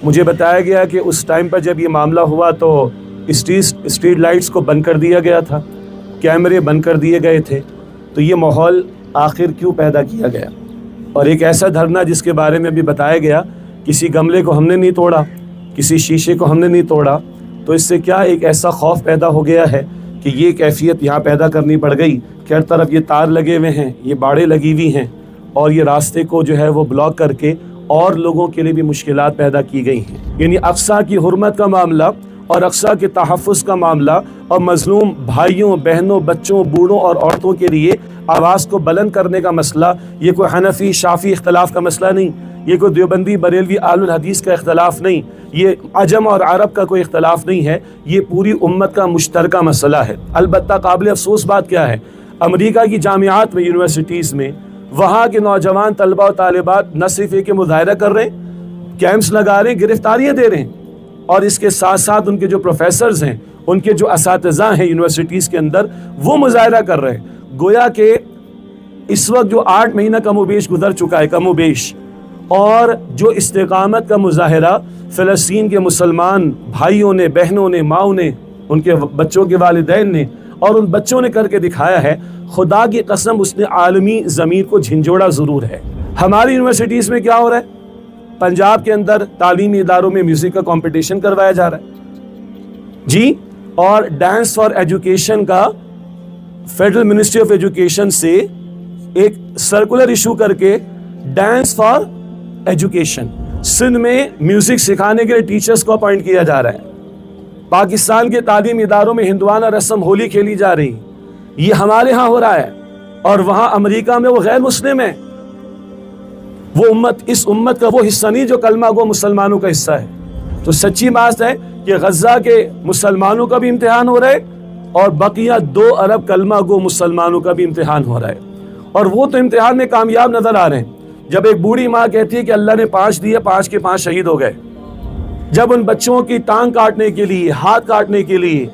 مجھے بتایا گیا کہ اس ٹائم پر جب یہ معاملہ ہوا تو اسٹریٹ لائٹس کو بند کر دیا گیا تھا، کیمرے بند کر دیے گئے تھے. تو یہ ماحول آخر کیوں پیدا کیا گیا؟ اور ایک ایسا دھرنا جس کے بارے میں بھی بتایا گیا، کسی گملے کو ہم نے نہیں توڑا، کسی شیشے کو ہم نے نہیں توڑا، تو اس سے کیا ایک ایسا خوف پیدا ہو گیا ہے کہ یہ کیفیت یہاں پیدا کرنی پڑ گئی کہ ہر طرف یہ تار لگے ہوئے ہیں، یہ باڑیں لگی ہوئی ہیں، اور یہ راستے کو جو ہے وہ بلاک کر کے اور لوگوں کے لیے بھی مشکلات پیدا کی گئی ہیں. یعنی اقصیٰ کی حرمت کا معاملہ اور اقصیٰ کے تحفظ کا معاملہ اور مظلوم بھائیوں، بہنوں، بچوں، بوڑھوں اور عورتوں کے لیے آواز کو بلند کرنے کا مسئلہ، یہ کوئی حنفی شافی اختلاف کا مسئلہ نہیں، یہ کوئی دیوبندی بریلوی اہل الحدیث کا اختلاف نہیں، یہ عجم اور عرب کا کوئی اختلاف نہیں ہے، یہ پوری امت کا مشترکہ مسئلہ ہے. البتہ قابل افسوس بات کیا ہے، امریکہ کی جامعات میں، یونیورسٹیز میں، وہاں کے نوجوان طلبہ و طالبات نہ صرف ایک مظاہرہ کر رہے ہیں، کیمپس لگا رہے ہیں، گرفتاریاں دے رہے ہیں، اور اس کے ساتھ ساتھ ان کے جو پروفیسرز ہیں، ان کے جو اساتذہ ہیں یونیورسٹیز کے اندر، وہ مظاہرہ کر رہے ہیں. گویا کہ اس وقت جو 8 مہینہ کم و بیش گزر چکا ہے، کم و بیش، اور جو استقامت کا مظاہرہ فلسطین کے مسلمان بھائیوں نے، بہنوں نے، ماؤں نے، ان کے بچوں کے والدین نے اور ان بچوں نے کر کے دکھایا ہے، خدا کی قسم اس نے عالمی ضمیر کو جھنجھوڑا ضرور ہے. ہماری یونیورسٹیز میں کیا ہو رہا ہے؟ پنجاب کے اندر تعلیمی اداروں میں میوزک کا کمپٹیشن کروایا جا رہا ہے جی، اور ڈانس فار ایجوکیشن کا فیڈرل منسٹری آف ایجوکیشن سے ایک سرکولر ایشو کر کے ڈانس فار ایجوکیشن سندھ میں میوزک سکھانے کے لیے ٹیچرز کو اپوائنٹ کیا جا رہا ہے. پاکستان کے تعلیمی اداروں میں ہندوانہ رسم ہولی کھیلی جا رہی، یہ ہمارے ہاں ہو رہا ہے، اور وہاں امریکہ میں وہ غیر مسلم ہیں. وہ امت اس امت کا وہ حصہ نہیں جو کلمہ گو مسلمانوں کا حصہ ہے. تو سچی بات ہے کہ غزہ کے مسلمانوں کا بھی امتحان ہو رہا ہے، اور بقیہ 2 ارب کلمہ گو مسلمانوں کا بھی امتحان ہو رہا ہے، اور وہ تو امتحان میں کامیاب نظر آ رہے ہیں. جب ایک بوڑھی ماں کہتی ہے کہ اللہ نے 5 دیے، 5 کے 5 شہید ہو گئے، جب ان بچوں کی ٹانگ کاٹنے کے لیے، ہاتھ کاٹنے کے لیے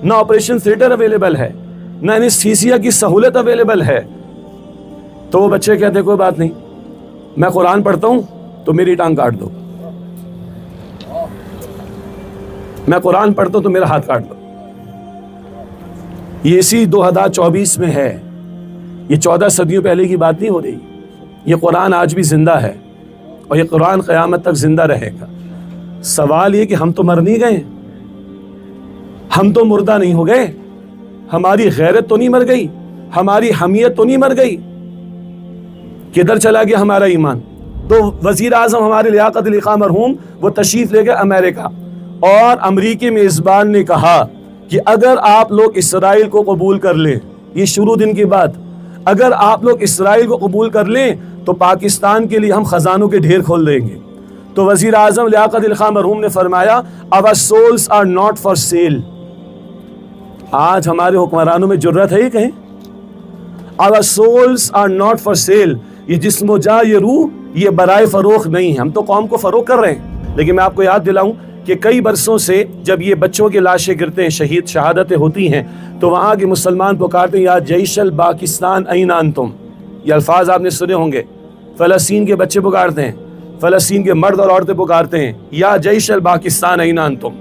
نہ آپریشن تھیٹر اویلیبل ہے، نہ انستھیسیا کی سہولت اویلیبل ہے، تو وہ بچے کہتے کوئی بات نہیں، میں قرآن پڑھتا ہوں تو میری ٹانگ کاٹ دو، میں قرآن پڑھتا ہوں تو میرا ہاتھ کاٹ دو. یہ اسی 2024 میں ہے، یہ 14 صدیوں پہلے کی بات نہیں ہو رہی. یہ قرآن آج بھی زندہ ہے، اور یہ قرآن قیامت تک زندہ رہے گا. سوال یہ کہ ہم تو مر نہیں گئے، ہم تو مردہ نہیں ہو گئے، ہماری غیرت تو نہیں مر گئی، ہماری حمیت تو نہیں مر گئی، کدھر چلا گیا ہمارا ایمان؟ تو وزیر اعظم ہمارے لیاقت علی خان مرحوم وہ تشریف لے گئے امریکہ، اور امریکی میزبان نے کہا کہ اگر آپ لوگ اسرائیل کو قبول کر لیں، یہ شروع دن کی بات، اگر آپ لوگ اسرائیل کو قبول کر لیں تو پاکستان کے لیے ہم خزانوں کے ڈھیر کھول دیں گے. تو وزیر اعظم لیاقت علی خان مرحوم نے فرمایا our souls are not for sale. آج ہمارے حکمرانوں میں جرت ہے یہ کہیں our souls are not for sale، یہ جسم و جاں، یہ روح، یہ برائے فروخت نہیں ہے. ہم تو قوم کو فروخت کر رہے ہیں. لیکن میں آپ کو یاد دلاؤں کہ کئی برسوں سے جب یہ بچوں کے لاشیں گرتے ہیں، شہادتیں ہوتی ہیں، تو وہاں کے مسلمان پکارتے ہیں یا جیش الپاکستان این انتم. یہ الفاظ آپ نے سنے ہوں گے. فلسطین کے بچے پکارتے ہیں، فلسطین کے مرد اور عورتیں پکارتے ہیں یا جیش الپاکستان این انتم.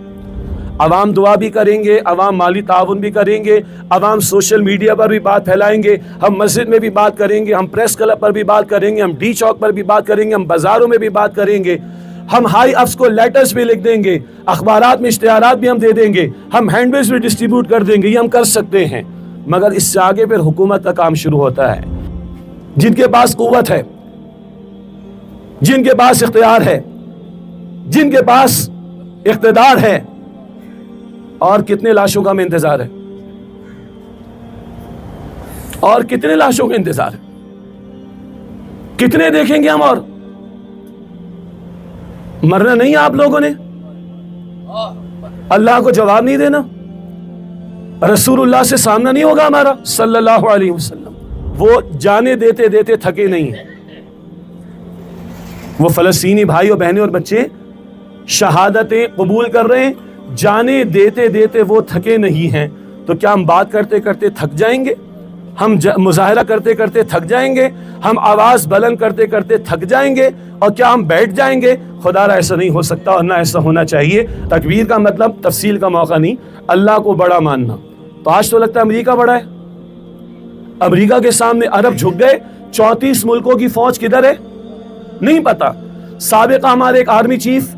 عوام دعا بھی کریں گے، عوام مالی تعاون بھی کریں گے، عوام سوشل میڈیا پر بھی بات پھیلائیں گے، ہم مسجد میں بھی بات کریں گے، ہم پریس کلب پر بھی بات کریں گے، ہم ڈی چوک پر بھی بات کریں گے، ہم بازاروں میں بھی بات کریں گے، ہم ہائی افس کو لیٹرز بھی لکھ دیں گے، اخبارات میں اشتہارات بھی ہم دے دیں گے، ہم ہینڈ بلز بھی ڈسٹریبیوٹ کر دیں گے. یہ ہم کر سکتے ہیں، مگر اس سے آگے پھر حکومت کا کام شروع ہوتا ہے. جن کے پاس قوت ہے، جن کے پاس اختیار ہے، جن کے پاس اقتدار ہے، اور کتنے لاشوں کا ہمیں انتظار ہے، اور کتنے لاشوں کا انتظار ہے، کتنے دیکھیں گے ہم؟ اور مرنا نہیں آپ لوگوں نے، اللہ کو جواب نہیں دینا، رسول اللہ سے سامنا نہیں ہوگا ہمارا صلی اللہ علیہ وسلم. وہ جانے دیتے دیتے تھکے نہیں ہیں. وہ فلسطینی بھائی اور بہنیں اور بچے شہادتیں قبول کر رہے ہیں، جانے دیتے دیتے وہ تھکے نہیں ہیں. تو کیا ہم بات کرتے کرتے تھک جائیں گے؟ ہم مظاہرہ کرتے کرتے تھک جائیں گے، ہم آواز بلند کرتے کرتے تھک جائیں گے، اور کیا ہم بیٹھ جائیں گے؟ خدا را ایسا نہیں ہو سکتا اور نہ ایسا ہونا چاہیے۔ تکبیر کا مطلب تفصیل کا موقع نہیں، اللہ کو بڑا ماننا۔ تو آج تو لگتا ہے امریکہ بڑا ہے، امریکہ کے سامنے عرب جھک گئے۔ 34 ملکوں کی فوج کدھر ہے نہیں پتا۔ سابق ہمارے ایک آرمی چیف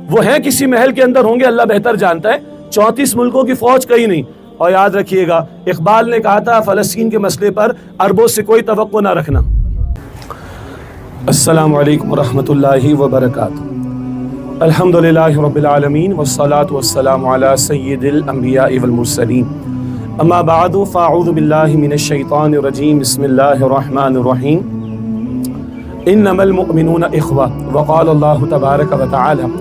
وہ ہیں کسی محل کے اندر ہوں گے، اللہ بہتر جانتا ہے۔ 34 ملکوں کی فوج کہیں نہیں۔ اور یاد رکھیے گا، اقبال نے کہا تھا فلسطین کے مسئلے پر عربوں سے کوئی توقع نہ رکھنا۔ السلام علیکم ورحمۃ اللہ وبرکاتہ۔ الحمدللہ رب العالمین والصلاة والسلام علی سید الانبیاء والمرسلین، اما بعد فاعوذ باللہ من الشیطان الرجیم، بسم اللہ الرحمن الرحیم۔ انما المؤمنون اخوہ، وقال اللہ تبارک وتعالی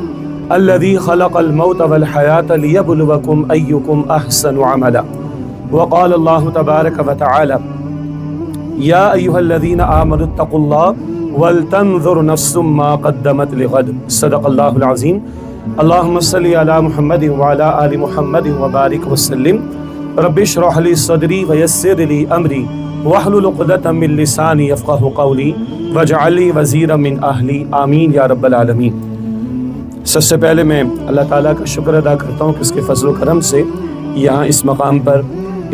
الذي خلق الموت والحياة ليبلوكم أيكم أحسن عملا، وقال الله تبارك وتعالى يا أيها الذين آمنوا اتقوا الله ولتنظر نفس ما قدمت لغد، صدق الله العظيم۔ اللهم صل على محمد وعلى آل محمد وبارك وسلم۔ رب اشرح لي صدري ويسر لي أمري واحلل عقدة من لساني يفقهوا قولي واجعل لي وزيرا من أهلي، آمين يا رب العالمين۔ سب سے پہلے میں اللہ تعالیٰ کا شکر ادا کرتا ہوں کہ اس کے فضل و کرم سے یہاں اس مقام پر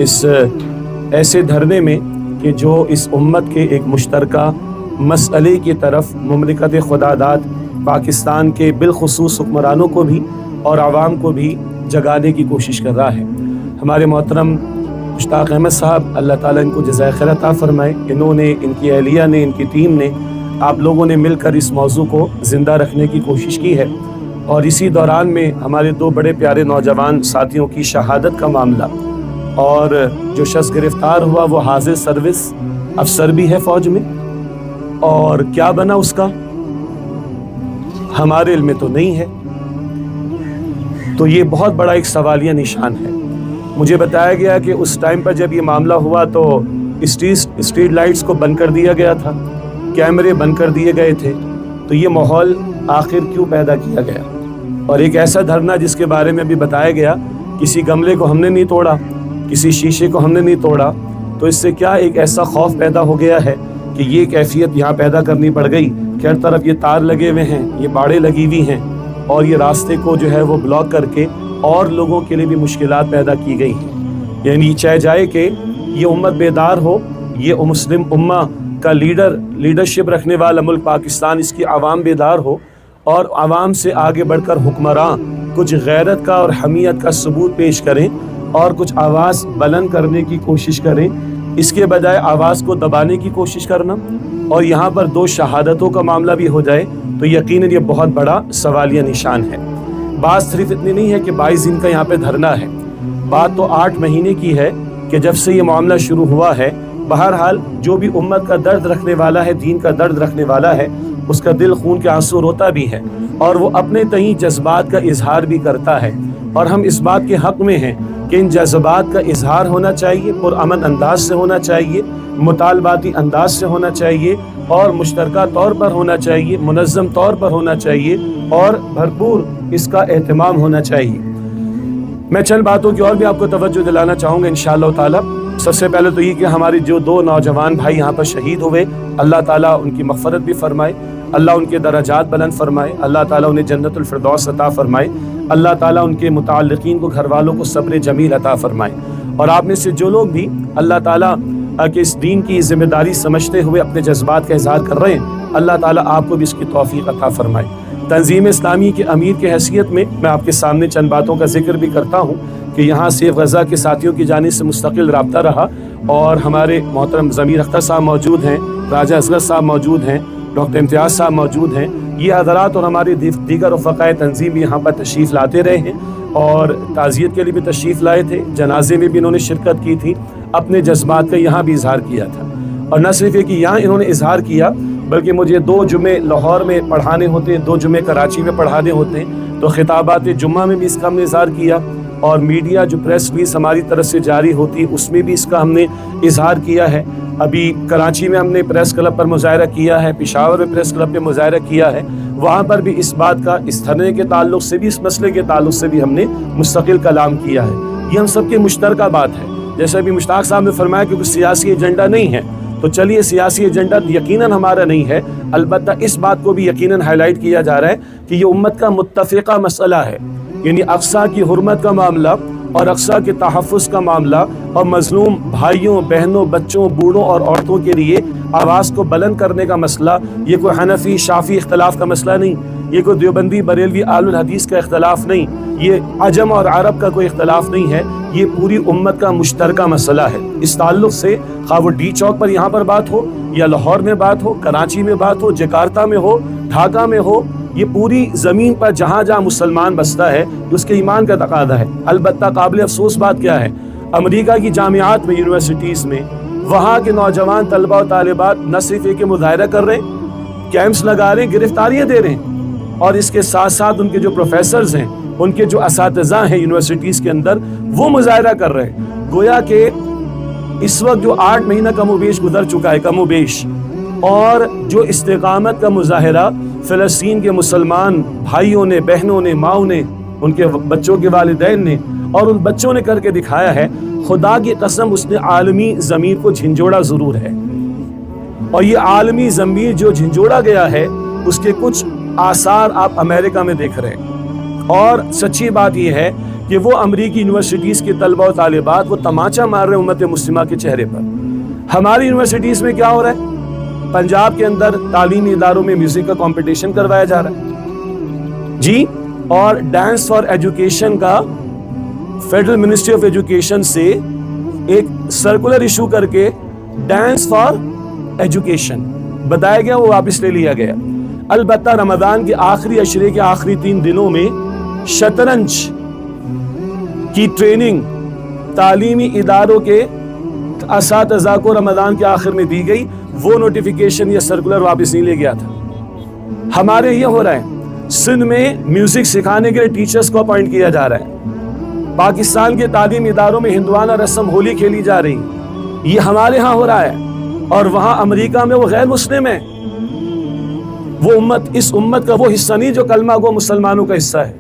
اس ایسے دھرنے میں کہ جو اس امت کے ایک مشترکہ مسئلے کی طرف مملکت خداداد پاکستان کے بالخصوص حکمرانوں کو بھی اور عوام کو بھی جگانے کی کوشش کر رہا ہے۔ ہمارے محترم مشتاق احمد صاحب، اللہ تعالیٰ ان کو جزائے خیر عطا فرمائے، انہوں نے، ان کی اہلیہ نے، ان کی ٹیم نے، آپ لوگوں نے مل کر اس موضوع کو زندہ رکھنے کی کوشش کی ہے۔ اور اسی دوران میں ہمارے دو بڑے پیارے نوجوان ساتھیوں کی شہادت کا معاملہ، اور جو شخص گرفتار ہوا وہ حاضر سروس افسر بھی ہے فوج میں، اور کیا بنا اس کا ہمارے علم میں تو نہیں ہے۔ تو یہ بہت بڑا ایک سوالیہ نشان ہے۔ مجھے بتایا گیا کہ اس ٹائم پر جب یہ معاملہ ہوا تو اسٹریٹ لائٹس کو بند کر دیا گیا تھا، کیمرے بند کر دیے گئے تھے۔ تو یہ ماحول آخر کیوں پیدا کیا گیا؟ اور ایک ایسا دھرنا جس کے بارے میں ابھی بتایا گیا، کسی گملے کو ہم نے نہیں توڑا، کسی شیشے کو ہم نے نہیں توڑا، تو اس سے کیا ایک ایسا خوف پیدا ہو گیا ہے کہ یہ کیفیت یہاں پیدا کرنی پڑ گئی کہ ہر طرف یہ تار لگے ہوئے ہیں، یہ باڑیں لگی ہوئی ہیں، اور یہ راستے کو جو ہے وہ بلاک کر کے اور لوگوں کے لیے بھی مشکلات پیدا کی گئی ہیں۔ یعنی چاہے جائے کہ یہ امت بیدار ہو، یہ مسلم امہ کا لیڈرشپ رکھنے والا ملک پاکستان، اس کی عوام بیدار ہو، اور عوام سے آگے بڑھ کر حکمراں کچھ غیرت کا اور حمیت کا ثبوت پیش کریں اور کچھ آواز بلند کرنے کی کوشش کریں، اس کے بجائے آواز کو دبانے کی کوشش کرنا، اور یہاں پر دو شہادتوں کا معاملہ بھی ہو جائے تو یقیناً یہ بہت بڑا سوالیہ نشان ہے۔ بات صرف اتنی نہیں ہے کہ 22 دن کا یہاں پہ دھرنا ہے، بات تو 8 مہینے کی ہے کہ جب سے یہ معاملہ شروع ہوا ہے۔ بہرحال جو بھی امت کا درد رکھنے والا ہے، دین کا درد رکھنے والا ہے، اس کا دل خون کے آنسو روتا بھی ہے، اور وہ اپنے تئیں جذبات کا اظہار بھی کرتا ہے، اور ہم اس بات کے حق میں ہیں کہ ان جذبات کا اظہار ہونا چاہیے، پرامن انداز سے ہونا چاہیے، مطالباتی انداز سے ہونا چاہیے، اور مشترکہ طور پر ہونا چاہیے، منظم طور پر ہونا چاہیے، اور بھرپور اس کا اہتمام ہونا چاہیے۔ میں چند باتوں کی اور بھی آپ کو توجہ دلانا چاہوں گا انشاءاللہ تعالی۔ سب سے پہلے تو یہ کہ ہماری جو دو نوجوان بھائی یہاں پر شہید ہوئے، اللہ تعالیٰ ان کی مغفرت بھی فرمائے، اللہ ان کے درجات بلند فرمائے، اللہ تعالیٰ انہیں جنت الفردوس عطا فرمائے، اللہ تعالیٰ ان کے متعلقین کو، گھر والوں کو صبر جمیل عطا فرمائے۔ اور آپ میں سے جو لوگ بھی اللہ تعالیٰ کہ اس دین کی ذمہ داری سمجھتے ہوئے اپنے جذبات کا اظہار کر رہے ہیں، اللہ تعالیٰ آپ کو بھی اس کی توفیق عطا فرمائے۔ تنظیم اسلامی کے امیر کے حیثیت میں میں آپ کے سامنے چند باتوں کا ذکر بھی کرتا ہوں کہ یہاں سیف غزہ کے ساتھیوں کی جانب سے مستقل رابطہ رہا، اور ہمارے محترم ضمیر اختر صاحب موجود ہیں، راجہ اصغر صاحب موجود ہیں، ڈاکٹر امتیاز صاحب موجود ہیں، یہ حضرات اور ہمارے دیگر رفقائے تنظیم یہاں پر تشریف لاتے رہے ہیں، اور تعزیت کے لیے بھی تشریف لائے تھے، جنازے میں بھی انہوں نے شرکت کی تھی، اپنے جذبات کا یہاں بھی اظہار کیا تھا۔ اور نہ صرف یہ کہ یہاں انہوں نے اظہار کیا، بلکہ مجھے 2 جمعے لاہور میں پڑھانے ہوتے ہیں، 2 جمعے کراچی میں پڑھانے ہوتے ہیں، تو خطابات جمعہ میں بھی اس کا ہم نے اظہار کیا، اور میڈیا جو پریس ریلیز ہماری طرف سے جاری ہوتی ہے اس میں بھی اس کا ہم نے اظہار کیا ہے۔ ابھی کراچی میں ہم نے پریس کلب پر مظاہرہ کیا ہے، پشاور میں پریس کلب پہ مظاہرہ کیا ہے، وہاں پر بھی اس بات کا، اس دھرنے کے تعلق سے بھی، اس مسئلے کے تعلق سے بھی ہم نے مستقل کلام کیا ہے۔ یہ ہم سب کی مشترکہ بات ہے جیسے ابھی مشتاق صاحب نے فرمایا کہ کوئی سیاسی ایجنڈا نہیں ہے، تو چلیے سیاسی ایجنڈا یقیناً ہمارا نہیں ہے، البتہ اس بات کو بھی یقیناً ہائی لائٹ کیا جا رہا ہے کہ یہ امت کا متفقہ مسئلہ ہے، یعنی اقصیٰ کی حرمت کا معاملہ اور اقصیٰ کے تحفظ کا معاملہ اور مظلوم بھائیوں بہنوں بچوں بوڑھوں اور عورتوں کے لیے آواز کو بلند کرنے کا مسئلہ، یہ کوئی حنفی شافی اختلاف کا مسئلہ نہیں، یہ کوئی دیوبندی بریلوی اہل الحدیث کا اختلاف نہیں، یہ عجم اور عرب کا کوئی اختلاف نہیں ہے، یہ پوری امت کا مشترکہ مسئلہ ہے۔ اس تعلق سے خواہ وہ ڈی چوک پر یہاں پر بات ہو یا لاہور میں بات ہو، کراچی میں بات ہو، جکارتہ میں ہو، ڈھاکہ میں ہو، یہ پوری زمین پر جہاں جہاں مسلمان بستا ہے اس کے ایمان کا تقاضا ہے۔ البتہ قابل افسوس بات کیا ہے، امریکہ کی جامعات میں یونیورسٹیز میں وہاں کے نوجوان طلبہ و طالبات نہ صرف ایک مظاہرہ کر رہے ہیں، کیمپس لگا رہے ہیں، گرفتاریاں دے رہے ہیں، اور اس کے ساتھ ساتھ ان کے جو پروفیسرز ہیں، ان کے جو اساتذہ ہیں یونیورسٹیز کے اندر، وہ مظاہرہ کر رہے ہیں۔ گویا کہ اس وقت جو 8 مہینہ کم و بیش گزر چکا ہے، کم و بیش، اور جو استقامت کا مظاہرہ فلسطین کے مسلمان بھائیوں نے بہنوں نے ماؤں نے ان کے بچوں کے والدین نے اور ان بچوں نے کر کے دکھایا ہے، خدا کی قسم اس نے عالمی ضمیر کو جھنجھوڑا ضرور ہے، اور یہ عالمی ضمیر جو جھنجھوڑا گیا ہے اس کے کچھ آثار آپ امریکہ میں دیکھ رہے ہیں۔ اور سچی بات یہ ہے کہ وہ امریکی یونیورسٹیز کے طلبہ و طالبات وہ تماچا مار رہے ہیں امت مسلمہ کے چہرے پر۔ ہماری یونیورسٹیز میں کیا ہو رہا ہے؟ پنجاب کے اندر تعلیمی اداروں میں میوزک کا کمپٹیشن کروایا جا رہا ہے جی، اور ڈانس فار ایجوکیشن کا فیڈرل منسٹری آف ایجوکیشن سے ایک سرکولر ایشو کر کے ڈانس فار ایجوکیشن بتایا گیا، وہ واپس لے لیا گیا۔ البتہ رمضان کے آخری عشرے کے آخری 3 دنوں میں شطرنج کی ٹریننگ تعلیمی اداروں کے اساتذہ کو رمضان کے آخر میں دی گئی، وہ نوٹیفیکیشن یا سرکولر واپس نہیں لے گیا تھا۔ ہمارے یہ ہو رہا ہے، سندھ میں میوزک سکھانے کے لیے ٹیچرز کو اپوائنٹ کیا جا رہا ہے، پاکستان کے تعلیمی اداروں میں ہندوانہ رسم ہولی کھیلی جا رہی، یہ ہمارے ہاں ہو رہا ہے، اور وہاں امریکہ میں وہ غیر مسلم ہیں، وہ امت اس امت کا وہ حصہ نہیں جو کلمہ گو مسلمانوں کا حصہ ہے،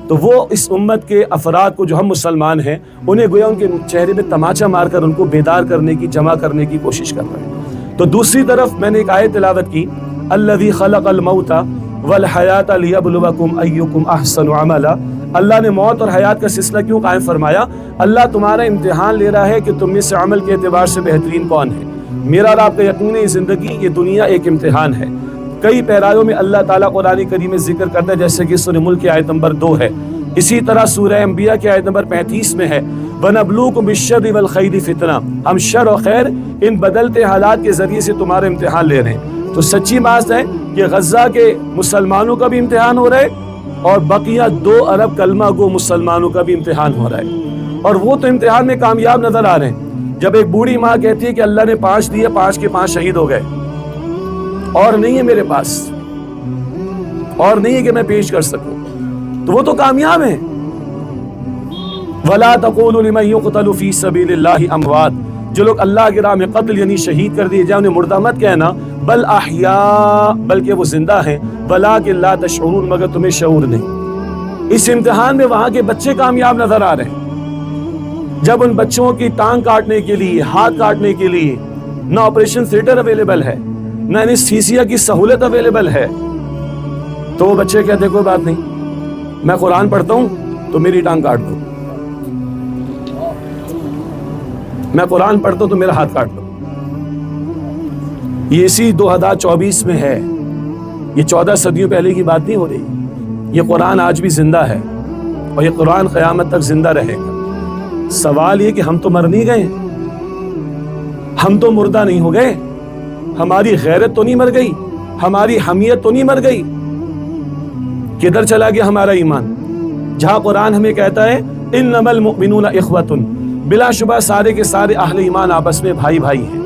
تو وہ اس امت کے افراد کو جو ہم مسلمان ہیں انہیں گویا ان کے چہرے پہ تماچا مار کر ان کو بیدار کرنے کی جمع کرنے کی کوشش کر رہے ہیں۔ تو دوسری طرف میں نے ایک آیت تلاوت کی، الذی خلق الموت والحیات لیبلوکم ایکم احسن عملا، اللہ نے موت اور حیات کا سلسلہ کیوں قائم فرمایا؟ اللہ تمہارا امتحان لے رہا ہے کہ تم میں سے عمل کے اعتبار سے بہترین کون ہے۔ میرا اور آپ کا یقین ہے یہ زندگی یہ دنیا ایک امتحان ہے۔ کئی پیرایوں میں اللہ تعالیٰ قرآن کریم میں ذکر کرتا ہے، جیسے کہ سورہ ملک کی آیت نمبر 2 ہے، اسی طرح سورہ انبیاء کی آیت نمبر 35 میں ہے، وَنَبْلُوكُمْ بِالشَّرِّ وَالْخَيْرِ فِتْنَةً، ہم شر و خیر ان بدلتے حالات کے ذریعے سے تمہارا امتحان لے رہے ہیں۔ تو سچی بات ہے کہ غزہ کے مسلمانوں کا بھی امتحان ہو رہا ہے اور بقیہ 2 ارب کلمہ گو مسلمانوں کا بھی امتحان ہو رہا ہے، اور وہ تو امتحان میں کامیاب نظر آ رہے ہیں۔ جب ایک بوڑھی ماں کہتی ہے کہ اللہ نے 5 دیے، 5 کے 5 شہید ہو گئے، اور نہیں ہے میرے پاس، اور نہیں ہے کہ میں پیش کر سکوں، تو وہ تو کامیاب ہیں۔ وَلَا تَقُولُوا لِمَن يُقْتَلُ فِي سَبِيلِ اللَّهِ أَمْوَاتٌ، جو لوگ اللہ کی راہ میں قتل یعنی شہید کر دیے جائیں انہیں مردہ مت کہنا، بل احیاء، بلکہ وہ زندہ ہیں، وَلَٰكِن لَا تَشْعُرُونَ، مگر تمہیں شعور نہیں۔ اس امتحان میں وہاں کے بچے کامیاب نظر آ رہے ہیں، جب ان بچوں کی ٹانگ کاٹنے کے لیے، ہاتھ کاٹنے کے لیے نہ آپریشن تھیٹر اویلیبل ہے، نہ انستھیسیا کی سہولت اویلیبل ہے، تو وہ بچے کہتے کوئی بات نہیں، میں قرآن پڑھتا ہوں تو میری ٹانگ کاٹ دو، میں قرآن پڑھتا ہوں تو میرا ہاتھ کاٹ دو۔ یہ اسی 2024 میں ہے، یہ 14 صدیوں پہلے کی بات نہیں ہو رہی، یہ قرآن آج بھی زندہ ہے اور یہ قرآن قیامت تک زندہ رہے گا۔ سوال یہ کہ ہم تو مر نہیں گئے، ہم تو مردہ نہیں ہو گئے، ہماری غیرت تو نہیں مر گئی، ہماری حمیت تو نہیں مر گئی، کدھر چلا گیا ہمارا ایمان؟ جہاں قرآن ہمیں کہتا ہے انما المؤمنون اخوۃ، بلا شبہ سارے کے سارے اہل ایمان آپس میں بھائی بھائی ہیں،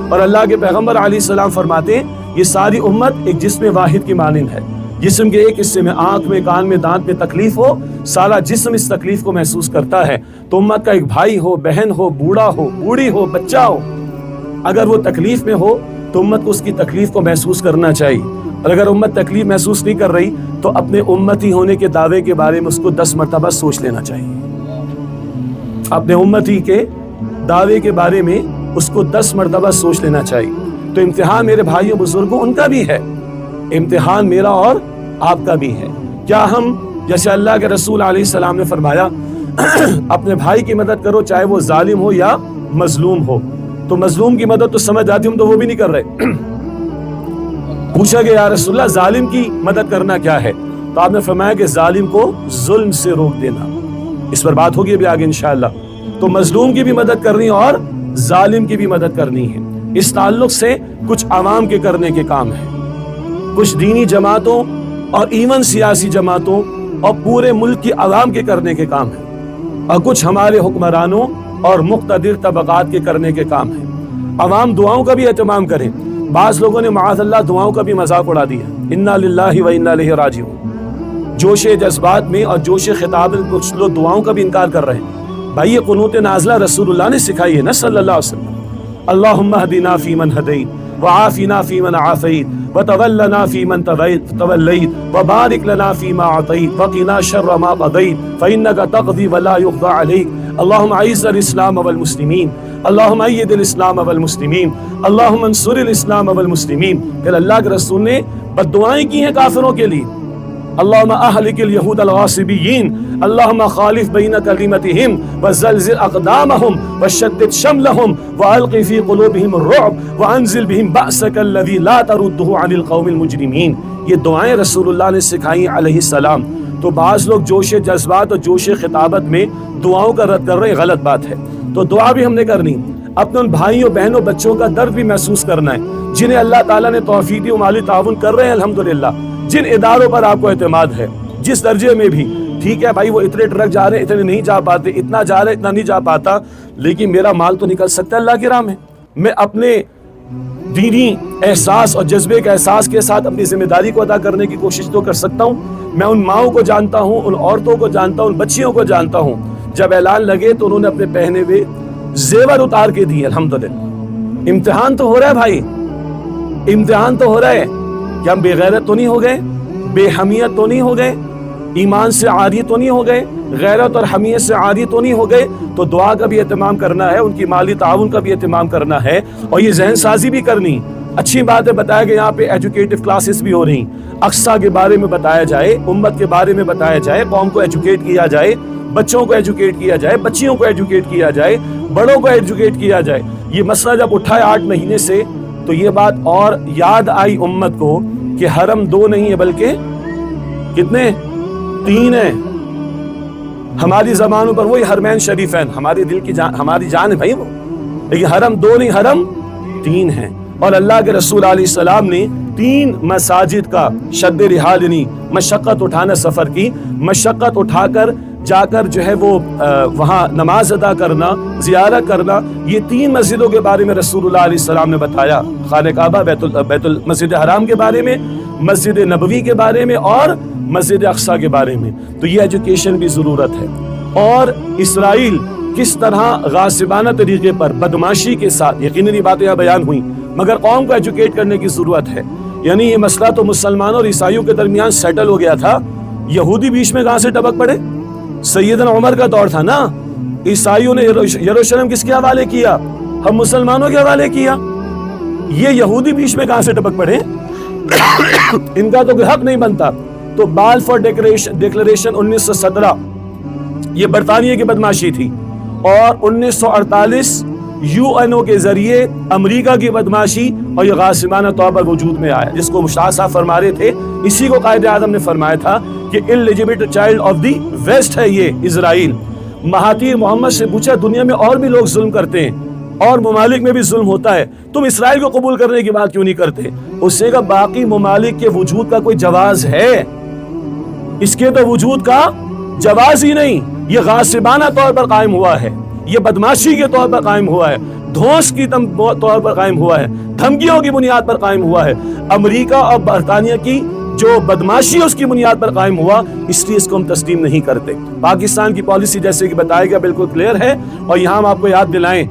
اور اللہ کے پیغمبر علیہ السلام فرماتے ہیں یہ ساری امت ایک جسم واحد کی مانند ہے، جسم کے ایک حصے میں آنکھ میں کان میں دانت میں تکلیف ہو، سارا جسم اس تکلیف کو محسوس کرتا ہے، تو امت کا ایک بھائی ہو، بہن ہو، بوڑھا ہو، بوڑھی ہو، بچہ ہو، اگر وہ تکلیف میں ہو تو امت کو اس کی تکلیف کو محسوس کرنا چاہیے، اور اگر امت تکلیف محسوس نہیں کر رہی تو اپنے امتی ہونے کے دعوے کے بارے میں اس کو 10 مرتبہ سوچ لینا چاہیے، اپنے امتی کے دعوے کے بارے میں اس کو 10 مرتبہ سوچ لینا چاہیے۔ تو امتحان میرے بھائیوں بزرگوں ان کا بھی ہے، امتحان میرا اور آپ کا بھی ہے۔ کیا ہم جیسے اللہ کے رسول علیہ السلام نے فرمایا اپنے بھائی کی مدد کرو چاہے وہ ظالم ہو یا مظلوم ہو، تو مظلوم کی مدد تو سمجھ آتی ہم تو وہ بھی نہیں کر رہے۔ پوچھا گیا یا رسول اللہ ظالم کی مدد کرنا کیا ہے؟ تو آپ نے فرمایا کہ ظالم کو ظلم سے روک دینا۔ اس پر بات ہوگی ابھی آگے انشاءاللہ۔ تو مظلوم کی بھی مدد کرنی اور ظالم کی بھی مدد کرنی ہے۔ اس تعلق سے کچھ عوام کے کرنے کے کام ہیں، کچھ دینی جماعتوں اور ایون سیاسی جماعتوں اور پورے ملک کی عوام کے کرنے کے کام ہیں، اور کچھ ہمارے حکمرانوں اور مقتدر طبقات کے کرنے کے کام ہیں۔ عوام دعاؤں کا بھی اہتمام کریں۔ بعض لوگوں نے معاذ اللہ دعاؤں کا بھی مذاق اڑا دیا، انا للہ و انا الیہ راجعون۔ جوش جذبات میں اور جوش خطاب میں کچھ لوگ دعاؤں کا بھی انکار کر رہے ہیں۔ بھائی یہ قنوت نازلہ رسول اللہ نے سکھائی ہے نا صلی اللہ علیہ وسلم۔ اللہم اہدنا فیمن ہدیت وعافنا فیمن عافیت وتولنا فیمن تولیت وبارک لنا فیما اعطیت وقنا شر ما قضیت فانک تقضی ولا یقضى علیک اللہم اعز الاسلام والمسلمین اللہم اید الاسلام والمسلمین اللہم انصر الاسلام والمسلمین۔ پھر اللہ کے رسول نے بد دعائیں کی ہیں کافروں کے لیے، اللہم اہلک الیہود الغاصبین اللہم خالف بین کلمتہم وزلزل اقدامہم وشدد شملہم والق فی قلوبہم الرعب وانزل بہم بأسک الذی لا تردہ عن القوم المجرمین۔ یہ دعائیں رسول اللہ نے سکھائی علیہ السلام۔ تو بعض لوگ جوش جذبات اور جوش خطابت میں دعاؤں کا رد کر رہے ہیں، غلط بات ہے۔ تو دعا بھی ہم نے کرنی، اپنے ان بھائیوں بہنوں بچوں کا درد بھی محسوس کرنا ہے جنہیں اللہ تعالیٰ نے توفیقی و مالی تعاون کر رہے ہیں الحمدللہ، جن اداروں پر آپ کو اعتماد ہے جس درجے میں بھی، ٹھیک ہے بھائی وہ اتنے ٹرک جا رہے ہیں اتنے نہیں جا پاتے، اتنا جا رہے اتنا نہیں جا پاتا، لیکن میرا مال تو نکل سکتا ہے اللہ کی راہ میں۔ میں اپنے دینی احساس اور جذبے کے احساس کے ساتھ اپنی ذمہ داری کو ادا کرنے کی کوشش تو کر سکتا ہوں۔ میں ان ماؤں کو جانتا ہوں، ان عورتوں کو جانتا ہوں، ان بچیوں کو جانتا ہوں، جب اعلان لگے تو انہوں نے اپنے پہنے ہوئے زیور اتار کے دیے الحمدللہ۔ امتحان تو ہو رہا ہے بھائی، امتحان تو ہو رہا ہے کہ ہم بے غیرت تو نہیں ہو گئے، بے حمیت تو نہیں ہو گئے، ایمان سے عاری تو نہیں ہو گئے، غیرت اور حمیت سے عاری تو نہیں ہو گئے۔ تو دعا کا بھی اہتمام کرنا ہے، ان کی مالی تعاون کا بھی اہتمام کرنا ہے، اور یہ ذہن سازی بھی کرنی۔ اچھی بات ہے بتایا کہ یہاں پہ ایجوکیٹو کلاسز بھی ہو رہی، اقصیٰ کے بارے میں بتایا جائے، امت کے بارے میں بتایا جائے، قوم کو ایجوکیٹ کیا جائے، بچوں کو ایجوکیٹ کیا جائے، بچیوں کو ایجوکیٹ کیا جائے، بڑوں کو ایجوکیٹ کیا جائے۔ یہ مسئلہ جب اٹھا ہے 8 مہینے سے، تو یہ بات اور یاد آئی امت کو کہ حرم 2 نہیں ہے بلکہ کتنے 3 ہیں۔ ہماری زبانوں پر وہی حرمین شریفین، ہمارے دل کی جان، ہماری جان ہے بھائی وہ، لیکن حرم 2 نہیں، حرم 3 ہیں۔ اور اللہ کے رسول علیہ السلام نے 3 مساجد کا شد رحال یعنی مشقت اٹھانا، سفر کی مشقت اٹھا کر جا کر جو ہے وہ وہاں نماز ادا کرنا، زیارت کرنا، یہ 3 مسجدوں کے بارے میں رسول اللہ علیہ السلام نے بتایا، خانہ کعبہ، بیت المسجد حرام کے بارے میں، مسجد نبوی کے بارے میں، اور مسجد اقصیٰ کے بارے میں۔ تو یہ ایجوکیشن بھی ضرورت ہے۔ اور اسرائیل کس طرح غاصبانہ طریقے پر بدماشی کے ساتھ، یقیناً یہ باتیں یہاں بیان ہوئیں، مگر قوم کو ایجوکیٹ کرنے کی ضرورت ہے۔ یعنی یہ مسئلہ تو مسلمانوں اور عیسائیوں کے درمیان سیٹل ہو گیا تھا، یہودی بیچ میں کہاں سے ٹپک پڑے؟ سیدنا عمر کا دور تھا نا، عیسائیوں نے یروشلم کس کے حوالے کیا؟ ہم مسلمانوں کے حوالے کیا۔ یہ یہودی بیچ میں کہاں سے ٹپک پڑے؟ ان کا تو کوئی حق نہیں بنتا۔ تو بالفور ڈیکلریشن 1917 یہ برطانیہ کی بدماشی تھی، اور 1948 UNO کے ذریعے امریکہ کی بدماشی اور یہ غاصبانہ طور پر وجود میں آیا، جس کو مشتاق صاحب فرما رہے تھے، اسی کو قائد اعظم نے فرمایا تھا کہ illegitimate child of the west ہے یہ اسرائیل۔ مہاتیر محمد سے پوچھا دنیا میں اور بھی لوگ ظلم کرتے ہیں اور ممالک میں بھی ظلم ہوتا ہے، تم اسرائیل کو قبول کرنے کی بات کیوں نہیں کرتے؟ اس سے کہا باقی ممالک کے وجود کا کوئی جواز ہے؟ اس کے تو وجود کا جواز ہی نہیں، یہ غاصبانہ طور پر قائم ہوا ہے، یہ بدماشی کے طور پر قائم ہوا ہے، دھوس کی طور پر قائم ہوا ہے، دھمکیوں کی بنیاد پر قائم ہوا ہے۔ امریکہ اور برطانیہ کی جو بدماشی اس کی بنیاد پر قائم ہوا، اس لیے اس کو ہم تسلیم نہیں کرتے۔ پاکستان کی پالیسی جیسے کہ بتایا گیا بالکل کلیئر ہے، اور یہاں ہم آپ کو یاد دلائیں،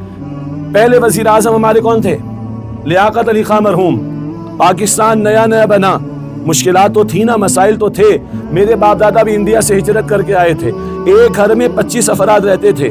پہلے وزیر اعظم ہمارے کون تھے؟ لیاقت علی خان مرحوم۔ پاکستان نیا بنا، مشکلات تو تھی نا، مسائل تو تھے۔ میرے باپ دادا بھی انڈیا سے ہجرت کر کے آئے تھے، ایک گھر میں 25 افراد رہتے تھے،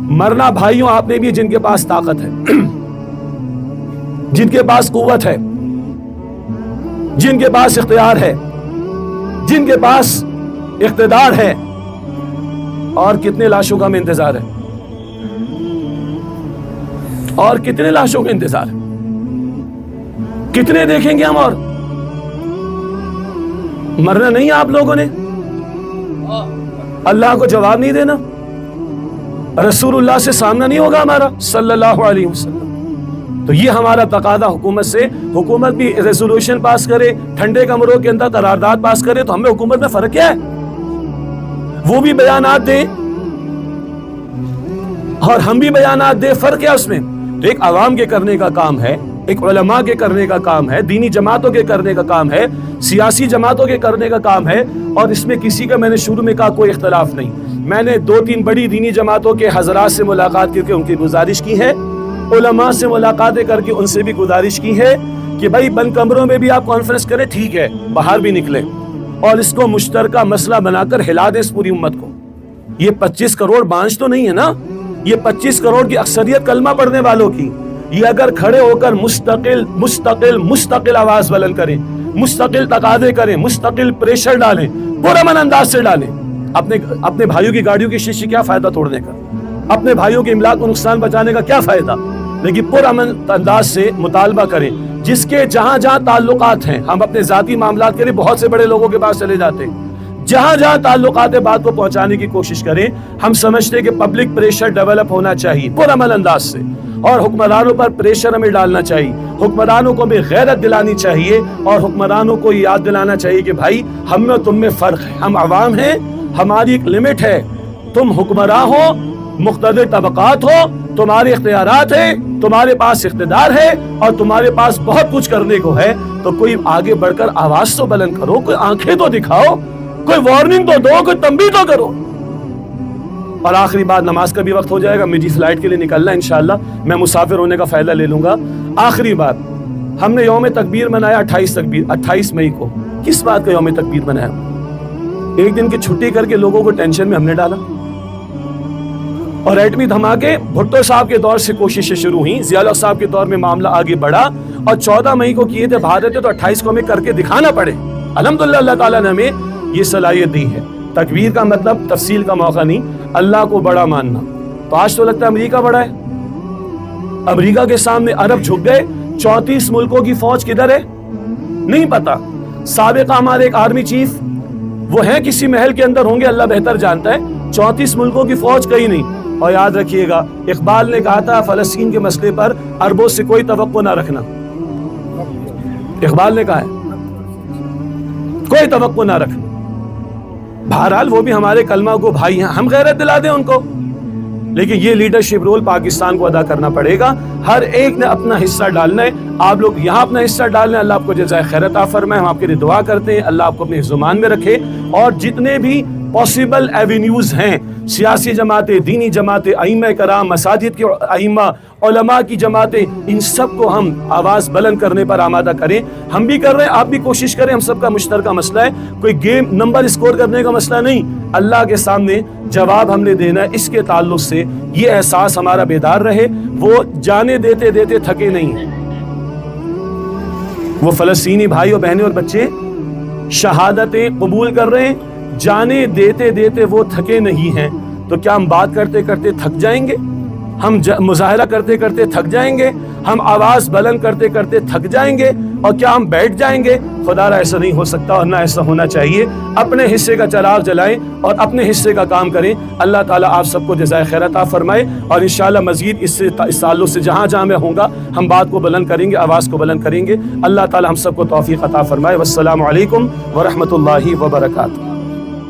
مرنا بھائیوں آپ نے بھی، جن کے پاس طاقت ہے، جن کے پاس قوت ہے، جن کے پاس اختیار ہے، جن کے پاس اقتدار ہے، اور کتنے لاشوں کا ہمیں انتظار ہے، اور کتنے لاشوں کا انتظار ہے، کتنے دیکھیں گے ہم؟ اور مرنا نہیں آپ لوگوں نے؟ اللہ کو جواب نہیں دینا، رسول اللہ سے سامنا نہیں ہوگا ہمارا صلی اللہ علیہ وسلم. تو یہ ہمارا تقاضا حکومت سے، حکومت بھی ریزولوشن پاس کرے، ٹھنڈے کمروں کے اندر قرارداد پاس کرے، تو ہمیں حکومت میں فرق کیا ہے؟ وہ بھی بیانات دیں اور ہم بھی بیانات دیں، فرق کیا اس میں؟ ایک عوام کے کرنے کا کام ہے، ایک علماء کے کرنے کا کام ہے، دینی جماعتوں کے کرنے کا کام ہے، سیاسی جماعتوں کے کرنے کا کام ہے، اور اس میں کسی کا، میں نے شروع میں کہا، کوئی اختلاف نہیں. میں نے 2-3 بڑی دینی جماعتوں کے حضرات سے ملاقات کر کے ان کی گزارش کی ہے، علماء سے ملاقاتیں کر کے ان سے بھی گزارش کی ہے کہ بھائی بند کمروں میں بھی آپ کانفرنس کریں، ٹھیک ہے، باہر بھی نکلیں اور اس کو مشترکہ مسئلہ بنا کر ہلا دیں اس پوری امت کو. یہ 25 کروڑ بانچ تو نہیں ہے نا، یہ 25 کروڑ کی اکثریت کلمہ پڑھنے والوں کی. یہ اگر کھڑے ہو کر مستقل آواز بلند کریں، مستقل تقاضے کریں، مستقل پریشر ڈالیں، پرامن انداز سے ڈالیں. اپنے بھائیوں کی گاڑیوں کی شیشے کیا فائدہ توڑنے کا، اپنے بھائیوں کے املاک کو نقصان بچانے کا کیا فائدہ، لیکن پرامن انداز سے مطالبہ کریں. جس کے جہاں جہاں تعلقات ہیں، ہم اپنے ذاتی معاملات کے لیے بہت سے بڑے لوگوں کے پاس چلے جاتے ہیں، جہاں جہاں تعلقات بات کو پہنچانے کی کوشش کریں. ہم سمجھتے ہیں کہ پبلک پریشر ڈیولپ ہونا چاہیے پرامن انداز سے، اور حکمرانوں پر پریشر ہمیں ڈالنا چاہیے، حکمرانوں کو بھی غیرت دلانی چاہیے، اور حکمرانوں کو یاد دلانا چاہیے کہ بھائی ہم میں تم میں فرق ہے، ہم عوام ہیں، ہماری ایک لمٹ ہے، تم حکمراں ہو، مقتدر طبقات ہو، تمہارے اختیارات ہیں، تمہارے پاس اقتدار ہے، اور تمہارے پاس بہت کچھ کرنے کو ہے، تو کوئی آگے بڑھ کر آواز تو بلند کرو، کوئی آنکھیں تو دکھاؤ، کوئی وارننگ تو دو، کوئی تنبیہ تو کرو. اور آخری بات، نماز کا بھی وقت ہو جائے گا، میری فلائٹ کے لیے نکلنا ہے انشاءاللہ، میں مسافر ہونے کا فائدہ لے لوں گا. آخری بات، ہم نے یوم تکبیر منایا 28 مئی کو. کس بات کا یوم تکبیر منایا؟ ایک دن کی چھٹی کر کے لوگوں کو ٹینشن میں ہم نے ڈالا. اور ایٹمی دھماکے بھٹو صاحب کے دور سے کوششیں شروع ہوئیں، ضیاء الحق صاحب کے دور میں معاملہ آگے بڑھا، اور 14 مئی کو کیے تھے بھارت تو 28 کو ہمیں کر کے دکھانا پڑے. الحمدللہ اللہ تعالیٰ نے ہمیں یہ صلاحیت دی ہے. تکبیر کا مطلب تفصیل کا موقع نہیں، اللہ کو بڑا ماننا. تو آج تو لگتا ہے امریکہ بڑا ہے، امریکہ کے سامنے عرب جھک گئے. 34 ملکوں کی فوج کدھر ہے نہیں پتا. سابقہ ہمارے ایک آرمی چیف وہ ہیں کسی محل کے اندر ہوں گے، اللہ بہتر جانتا ہے. 34 ملکوں کی فوج کہیں نہیں. اور یاد رکھیے گا، اقبال نے کہا تھا فلسطین کے مسئلے پر عربوں سے کوئی توقع نہ رکھنا. اقبال نے کہا ہے کوئی توقع نہ رکھنا. بہرحال وہ بھی ہمارے کلمہ کو بھائی ہیں، ہم غیرت دلا دیں ان کو، لیکن یہ لیڈرشپ رول پاکستان کو ادا کرنا پڑے گا. ہر ایک نے اپنا حصہ ڈالنا ہے. آپ لوگ یہاں اپنا حصہ ڈالنا ہے. اللہ آپ کو جزائے خیر عطا فرمائے. ہم آپ کے لیے دعا کرتے ہیں، اللہ آپ کو اپنے زمان میں رکھے، اور جتنے بھی پاسبل ایونیوز ہیں، سیاسی جماعتیں، دینی جماعتیں، ائمہ کرام، مساجد کے ائمہ، علماء کی جماعتیں، ان سب کو ہم آواز بلند کرنے پر آمادہ کریں. ہم بھی کر رہے ہیں، آپ بھی کوشش کریں. ہم سب کا مشترکہ مسئلہ ہے، کوئی گیم نمبر اسکور کرنے کا مسئلہ نہیں. اللہ کے سامنے جواب ہم نے دینا ہے. اس کے تعلق سے یہ احساس ہمارا بیدار رہے. وہ جانے دیتے دیتے تھکے نہیں ہیں. وہ فلسطینی بھائی اور بہنیں اور بچے شہادتیں قبول کر رہے ہیں، جانے دیتے دیتے وہ تھکے نہیں ہیں. تو کیا ہم بات کرتے کرتے تھک جائیں گے؟ ہم مظاہرہ کرتے کرتے تھک جائیں گے؟ ہم آواز بلند کرتے کرتے تھک جائیں گے؟ اور کیا ہم بیٹھ جائیں گے؟ خدا را ایسا نہیں ہو سکتا، اور نہ ایسا ہونا چاہیے. اپنے حصے کا چراغ جلائیں اور اپنے حصے کا کام کریں. اللہ تعالیٰ آپ سب کو جزائے خیر عطا فرمائے، اور انشاءاللہ مزید اس تعلق سے جہاں جہاں میں ہوں گا ہم بات کو بلند کریں گے، آواز کو بلند کریں گے. اللہ تعالیٰ ہم سب کو توفیق عطا فرمائے. والسلام علیکم ورحمۃ اللہ وبرکاتہ.